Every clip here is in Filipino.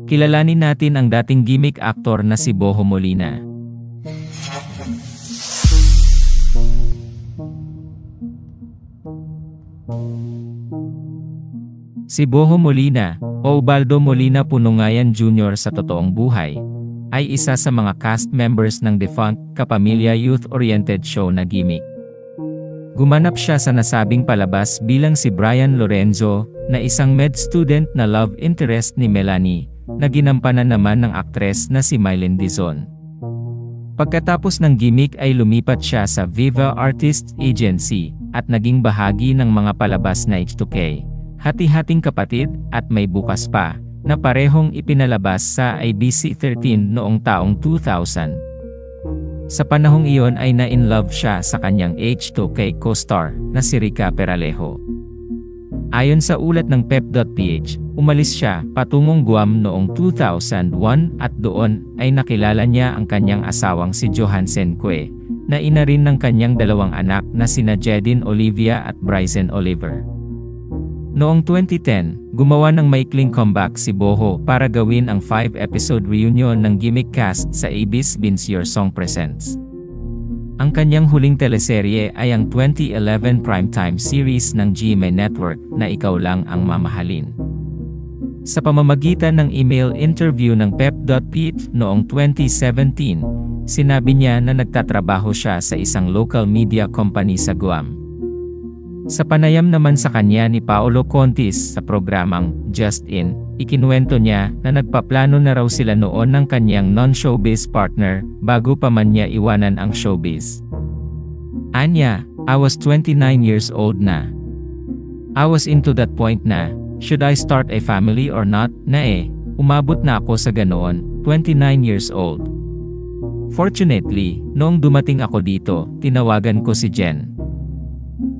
Kilalanin natin ang dating gimmick actor na si Boho Molina. Si Boho Molina, o Ubaldo Molina Punungayan Jr. sa totoong buhay, ay isa sa mga cast members ng defunct Kapamilya youth-oriented show na Gimik. Gumanap siya sa nasabing palabas bilang si Brian Lorenzo, na isang med student na love interest ni Melanie, na ginampanan naman ng aktres na si Mylene Dizon. Pagkatapos ng Gimik ay lumipat siya sa Viva Artists Agency, at naging bahagi ng mga palabas na H2K, Hati-Hating Kapatid, at May Bukas Pa, na parehong ipinalabas sa ABC13 noong taong 2000. Sa panahong iyon ay na-in-love siya sa kanyang H2K co-star na si Rica Peralejo. Ayon sa ulat ng Pep.ph, umalis siya patungong Guam noong 2001 at doon ay nakilala niya ang kanyang asawang si Johansen Cue, na ina rin ng kanyang dalawang anak na sina Jedin Olivia at Bryson Oliver. Noong 2010, gumawa ng maikling comeback si Boho para gawin ang 5-episode reunion ng Gimik cast sa ABS-CBN's Your Song Presents. Ang kanyang huling teleserye ay ang 2011 primetime series ng GMA Network na Ikaw Lang Ang Mamahalin. Sa pamamagitan ng email interview ng Pep.ph noong 2017, sinabi niya na nagtatrabaho siya sa isang local media company sa Guam. Sa panayam naman sa kanya ni Paolo Contis sa programang Just In, ikinuwento niya na nagpaplano na raw sila noon ng kanyang non-showbiz partner bago pa man niya iwanan ang showbiz. Anya, I was 29 years old na. I was into that point na, should I start a family or not, na umabot na ako sa ganoon, 29 years old. Fortunately, noong dumating ako dito, tinawagan ko si Jen.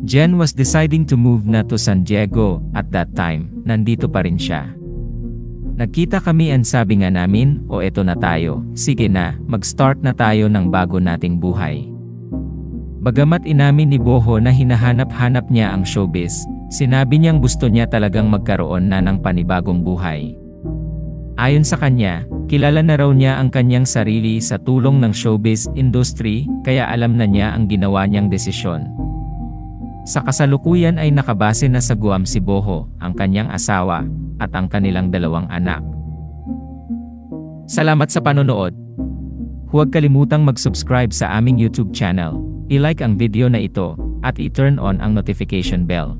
Jen was deciding to move na to San Diego, at that time, nandito pa rin siya. Nagkita kami and sabi nga namin, eto na tayo, sige na, mag-start na tayo ng bago nating buhay. Bagamat inamin ni Boho na hinahanap-hanap niya ang showbiz, sinabi niyang gusto niya talagang magkaroon na ng panibagong buhay. Ayon sa kanya, kilala na raw niya ang kanyang sarili sa tulong ng showbiz industry, kaya alam na niya ang ginawa niyang desisyon. Sa kasalukuyan ay nakabase na sa Guam si Boho, ang kanyang asawa, at ang kanilang dalawang anak. Salamat sa panonood. Huwag kalimutang mag-subscribe sa aming YouTube channel, i-like ang video na ito, at i-turn on ang notification bell.